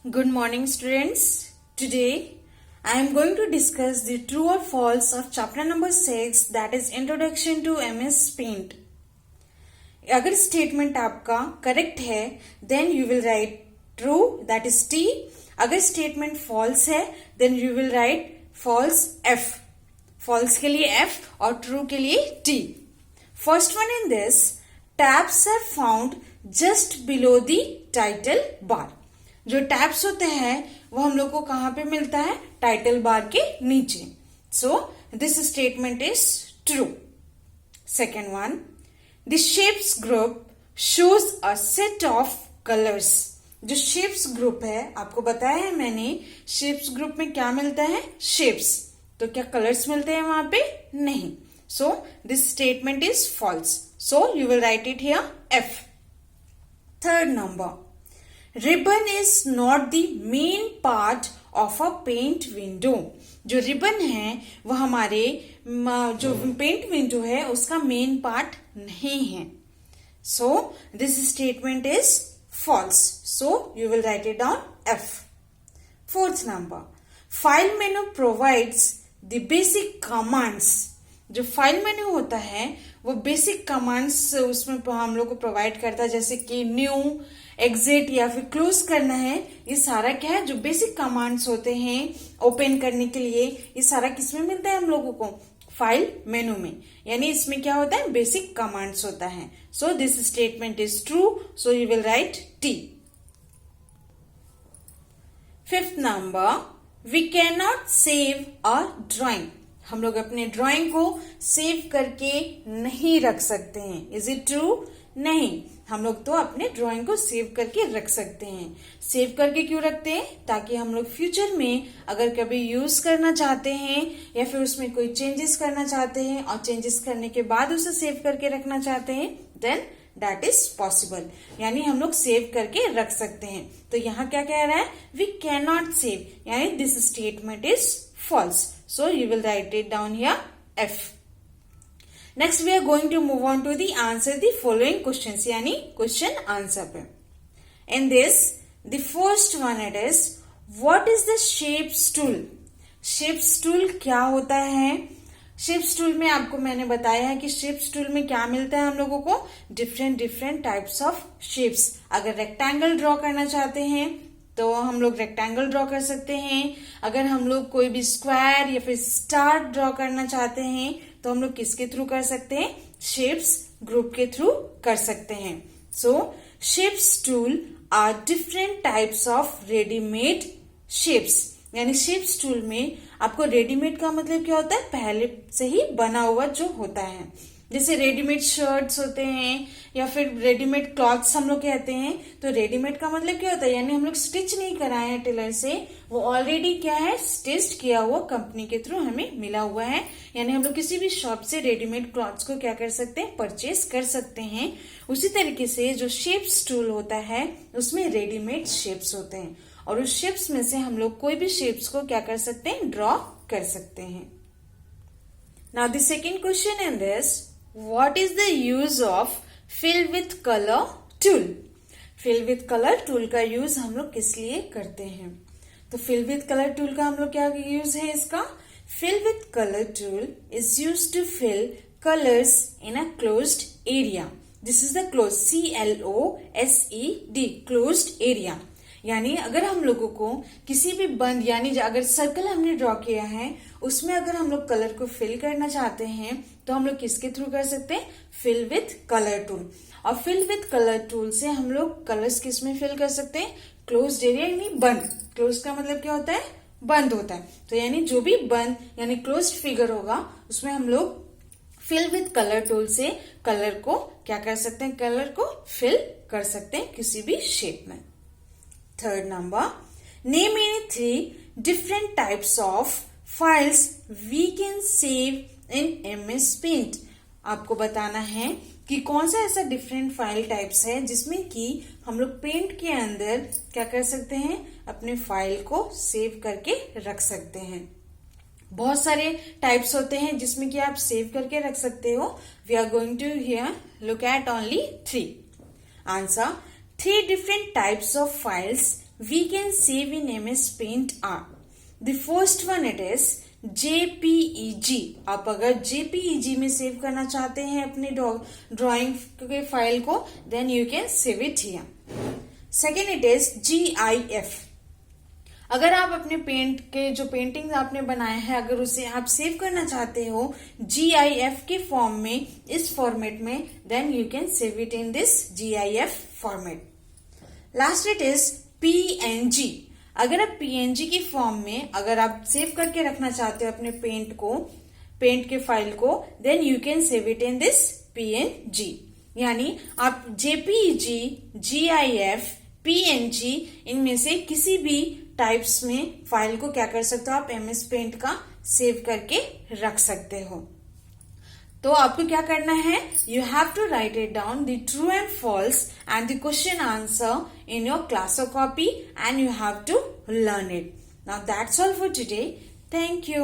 Good morning, students. Today I am going to discuss the true or false of chapter number 6, that is Introduction to MS Paint. अगर statement आपका correct है then you will write true, that is T. अगर statement false है then you will write false F. False के लिए F और true के लिए T. First one in this, tabs are found just below the title bar. जो tabs होते हैं वो हम लोग को कहां पे मिलता है? टाइटल बार के नीचे. सो this statement is true. Second one, the shapes group shows a set of colours. जो शेप्स ग्रुप है, आपको बताया है मैंने, शेप्स ग्रुप में क्या मिलता है? शेप्स. तो क्या कलर्स मिलते हैं वहां पे? नहीं. So this statement is false. So you will write it here F. Third number, ribbon is not the main part of a paint window. जो रिबन है वो हमारे जो पेंट विंडो है उसका मेन पार्ट नहीं है. So this statement is false. So you will write it down F. Fourth number, file menu provides the basic commands. जो फाइल मेन्यू होता है वो बेसिक कमांड्स उसमें हम लोग को प्रोवाइड करता है, जैसे कि न्यू, एग्जिट या फिर क्लोज करना है. ये सारा क्या है? जो बेसिक कमांड्स होते हैं ओपन करने के लिए, ये सारा किसमें मिलता है हम लोगों को? फाइल मेनू में. यानी इसमें क्या होता है? बेसिक कमांड्स होता है. So this statement is true. So you will write T. Fifth number, we can not save a drawing. हम लोग अपने ड्राइंग को सेव करके नहीं रख सकते हैं. Is it true? नहीं. हम लोग तो अपने ड्राइंग को सेव करके रख सकते हैं. सेव करके क्यों रखते हैं? ताकि हम लोग फ्यूचर में अगर कभी यूज करना चाहते हैं या फिर उसमें कोई चेंजेस करना चाहते हैं और चेंजेस करने के बाद उसे सेव करके रखना चाहते हैं, देन दैट इज पॉसिबल. यानी हम लोग सेव करके रख सकते हैं. तो यहाँ क्या कह रहा है? वी कैन नॉट सेव, यानी this statement is false. So you will write it down here F. Next we are going to move on to the answer the following questions, यानी question answer पे. In this, the first one it is, what is the shapes tool? Shapes tool क्या होता है? Shapes tool में आपको मैंने बताया है कि शेप्स टूल में क्या मिलता है हम लोगों को? Different types of shapes. अगर रेक्टेंगल ड्रॉ करना चाहते हैं तो हम लोग रेक्टेंगल ड्रॉ कर सकते हैं. अगर हम लोग कोई भी स्क्वायर या फिर स्टार ड्रॉ करना चाहते हैं तो हम लोग किसके थ्रू कर सकते हैं? शेप्स ग्रुप के थ्रू कर सकते हैं. So shapes tool are different types of readymade shapes. यानी शेप्स टूल में आपको रेडीमेड का मतलब क्या होता है? पहले से ही बना हुआ जो होता है. जैसे रेडीमेड शर्ट्स होते हैं या फिर रेडीमेड क्लॉथ्स हम लोग कहते हैं. तो रेडीमेड का मतलब क्या होता है? यानी हम लोग स्टिच नहीं कराए हैं टेलर से, वो ऑलरेडी क्या है? स्टिच किया हुआ कंपनी के थ्रू हमें मिला हुआ है. यानी हम लोग किसी भी शॉप से रेडीमेड क्लॉथ्स को क्या कर सकते हैं? परचेज कर सकते हैं. उसी तरीके से जो शेप्स टूल होता है उसमें रेडीमेड शेप्स होते हैं और उस शेप्स में से हम लोग कोई भी शेप्स को क्या कर सकते हैं? ड्रॉ कर सकते हैं. Now the second question in this, what is the use of fill with color tool? fill with color tool का यूज हम लोग किस लिए करते हैं? तो fill with color tool का हम लोग क्या यूज है इसका? fill with color tool is used to fill colors in a closed area. this is the closed, CLOSED, closed area. यानी अगर हम लोगों को किसी भी बंद, यानी अगर सर्कल हमने ड्रॉ किया है उसमें अगर हम लोग कलर को फिल करना चाहते हैं तो हम लोग किसके थ्रू कर सकते हैं? Fill with colour tool. और फिल विथ कलर टूल से हम लोग कलर्स किस में फिल कर सकते हैं? क्लोज्ड एरिया, यानी बंद. क्लोज का मतलब क्या होता है? बंद होता है. तो यानी जो भी बंद यानी क्लोज्ड फिगर होगा उसमें हम लोग फिल विथ कलर टूल से कलर को क्या कर सकते हैं? कलर को फिल कर सकते हैं किसी भी शेप में. Third number, name any 3 different types of files we can save in MS Paint. आपको बताना है कि कौन सा ऐसा डिफरेंट फाइल टाइप्स है जिसमें कि हम लोग पेंट के अंदर क्या कर सकते हैं? अपने फाइल को सेव करके रख सकते हैं. बहुत सारे टाइप्स होते हैं जिसमें कि आप सेव करके रख सकते हो. We are going to here look at only 3. Answer, 3 different types of files we can save in MS Paint are. The first one it is JPEG. आप अगर JPEG में सेव करना चाहते हैं अपने ड्राइंग के फाइल को, then you can save it here. Second it is GIF. अगर आप अपने पेंट के जो पेंटिंग आपने बनाए हैं अगर उसे आप सेव करना चाहते हो GIF के फॉर्म में, इस फॉर्मेट में, then you can save it in this GIF format. Last it is PNG. अगर आप PNG की फॉर्म में अगर आप सेव करके रखना चाहते हो अपने पेंट के फाइल को, then you can save it in this PNG. यानी आप JPEG, GIF, PNG इनमें से किसी भी टाइप्स में फाइल को क्या कर सकते हो आप MS पेंट का सेव करके रख सकते हो. तो आपको क्या करना है, you have to write it down the true and false and the question answer in your class copy and you have to learn it. Now that's all for today. Thank you.